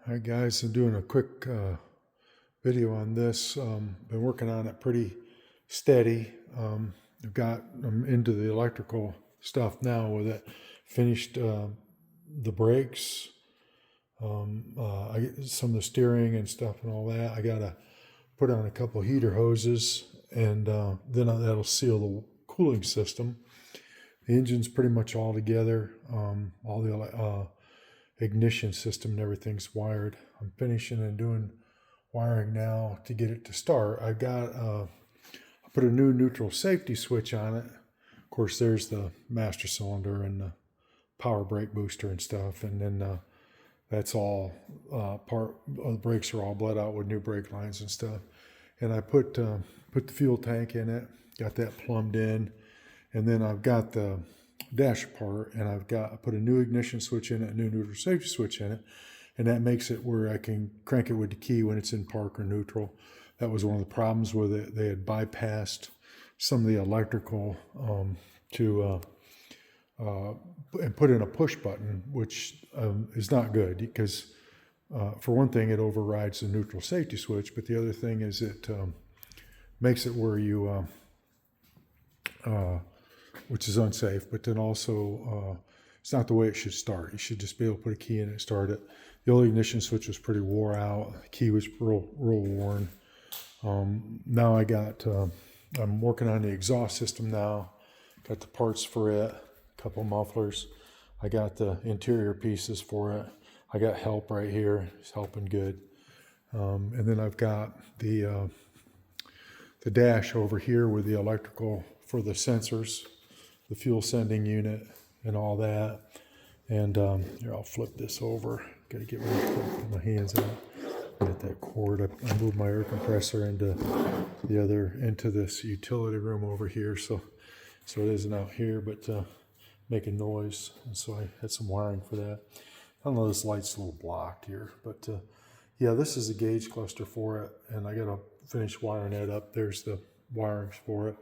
All right, guys, I'm doing a quick video on this. Been working on it pretty steady. I'm into the electrical stuff now with it. Finished the brakes, some of the steering and stuff and all that. I got to put on a couple heater hoses, and then that'll seal the cooling system. The engine's pretty much all together. All the ignition system and everything's wired. I'm finishing and doing wiring now to get it to start. I put a new neutral safety switch on it. Of course, there's the master cylinder and the power brake booster and stuff, and then that's all part of the brakes are all bled out with new brake lines and stuff. And I put the fuel tank in it, got that plumbed in, and then I've got the dash apart, and I put a new ignition switch in it, a new neutral safety switch in it, and that makes it where I can crank it with the key when it's in park or neutral. That was one of the problems with it. They had bypassed some of the electrical and put in a push button, which is not good because for one thing, it overrides the neutral safety switch, but the other thing is it makes it where you which is unsafe, but then also it's not the way it should start. You should just be able to put a key in and start it. The old ignition switch was pretty wore out. The key was real worn. Now I'm working on the exhaust system now. Got the parts for it, a couple mufflers. I got the interior pieces for it. I got help right here. It's helping good. And then I've got the dash over here with the electrical for the sensors, the fuel sending unit and all that. And here, I'll flip this over. Got to get rid of my hands out. Get that cord. I moved my air compressor into this utility room over here. So it isn't out here, but making noise. And so I had some wiring for that. I don't know, this light's a little blocked here, but yeah, this is a gauge cluster for it, and I got to finish wiring that up. There's the wirings for it,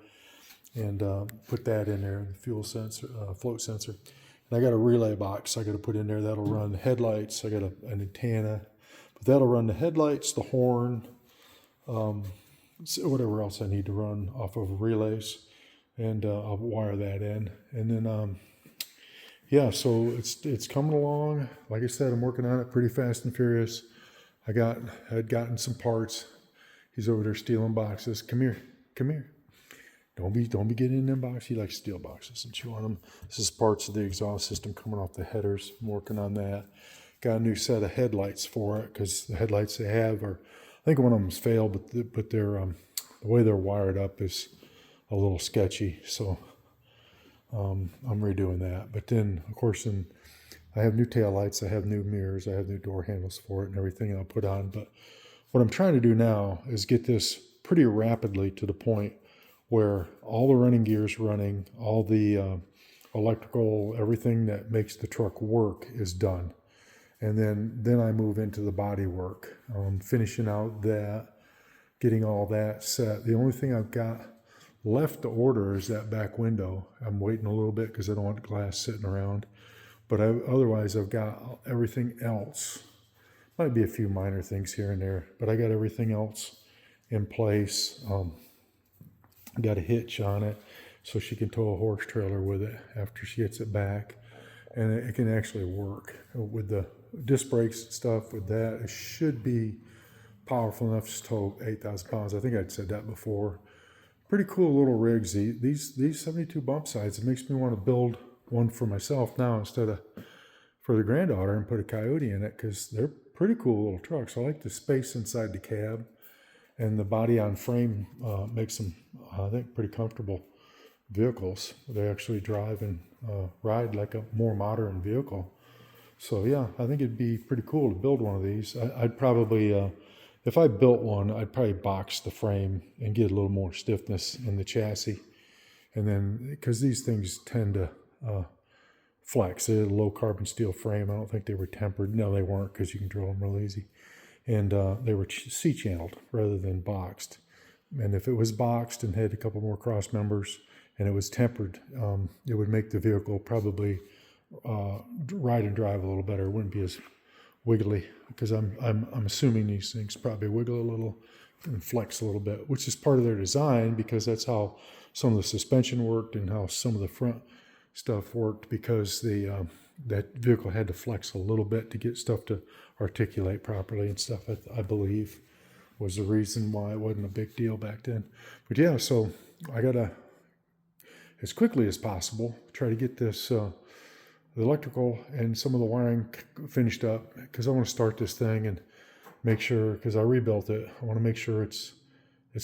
and put that in there, the fuel sensor, float sensor. And I got a relay box I got to put in there that'll run the headlights. I got an antenna, but that'll run the headlights, the horn, whatever else I need to run off of relays, and I'll wire that in, and then yeah, so it's coming along. Like I said, I'm working on it pretty fast and furious. I had gotten some parts. He's over there stealing boxes. Come here. Don't be getting in them boxes. He likes to steal boxes and chew on them. This is parts of the exhaust system coming off the headers. I'm working on that. Got a new set of headlights for it because the headlights they have are, I think one of them's failed, but they're the way they're wired up is a little sketchy. So I'm redoing that. But then, of course, I have new taillights, I have new mirrors, I have new door handles for it and everything I'll put on. But what I'm trying to do now is get this pretty rapidly to the point where all the running gear's running, all the electrical, everything that makes the truck work is done. And then I move into the body work, finishing out that, getting all that set. The only thing I've got left to order is that back window. I'm waiting a little bit because I don't want glass sitting around. But otherwise, I've got everything else. Might be a few minor things here and there, but I got everything else in place. Got a hitch on it so she can tow a horse trailer with it after she gets it back. And it can actually work. With the disc brakes and stuff, with that, it should be powerful enough to tow 8,000 pounds. I think I'd said that before. Pretty cool little rigs. These 72 bump sides, it makes me want to build one for myself now instead of for the granddaughter and put a Coyote in it, because they're pretty cool little trucks. I like the space inside the cab, and the body on frame makes them, I think, pretty comfortable vehicles. They actually drive and ride like a more modern vehicle. So yeah, I think it'd be pretty cool to build one of these. I'd probably if I built one, I'd probably box the frame and get a little more stiffness in the chassis. And then, because these things tend to flex, they're a low carbon steel frame. I don't think they were tempered. No, they weren't, because you can drill them real easy. And they were C-channeled rather than boxed. And if it was boxed and had a couple more cross members and it was tempered, it would make the vehicle probably ride and drive a little better. It wouldn't be as wiggly, because I'm assuming these things probably wiggle a little and flex a little bit, which is part of their design, because that's how some of the suspension worked and how some of the front stuff worked, because the that vehicle had to flex a little bit to get stuff to articulate properly and stuff. I believe was the reason why it wasn't a big deal back then. But yeah, so I gotta, as quickly as possible, try to get this the electrical and some of the wiring finished up, because I want to start this thing and make sure, because I rebuilt it, I want to make sure it's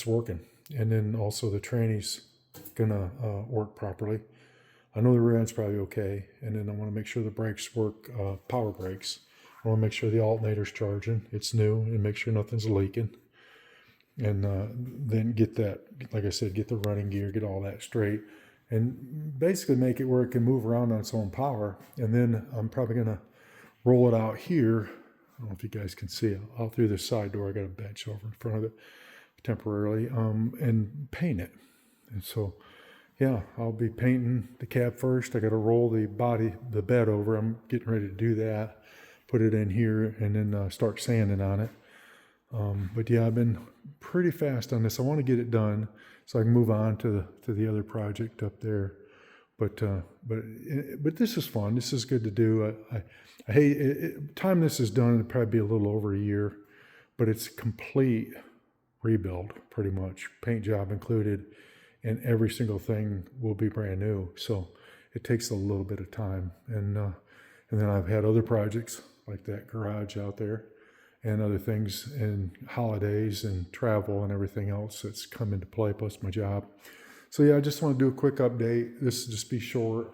working, and then also the tranny's gonna work properly. I know the rear end's probably okay, and then I want to make sure the brakes work, power brakes. I want to make sure the alternator's charging, it's new, and make sure nothing's leaking. And then get that, like I said, get the running gear, get all that straight, and basically make it where it can move around on its own power. And then I'm probably going to roll it out here. I don't know if you guys can see it. Out through this side door, I got a bench over in front of it temporarily, and paint it. And so, yeah, I'll be painting the cab first. I got to roll the bed over. I'm getting ready to do that, put it in here, and then start sanding on it. But yeah, I've been pretty fast on this. I want to get it done so I can move on to the other project up there. But this is fun. This is good to do. I hate it, time this is done. It'll probably be a little over a year, but it's a complete rebuild, pretty much, paint job included, and every single thing will be brand new. So it takes a little bit of time, and then I've had other projects like that garage out there, and other things, and holidays and travel and everything else that's come into play, plus my job. So yeah, I just want to do a quick update. This will just be short.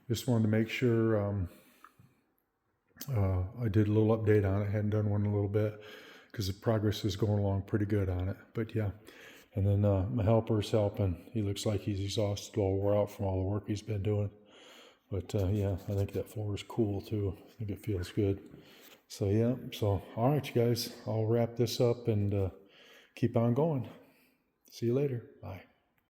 Just wanted to make sure I did a little update on it. Hadn't done one in a little bit, because the progress is going along pretty good on it. But yeah, and then my helper's helping. He looks like he's exhausted, all wore out from all the work he's been doing. But yeah, I think that floor is cool too. I think it feels good. So yeah, so all right, you guys, I'll wrap this up and keep on going. See you later. Bye.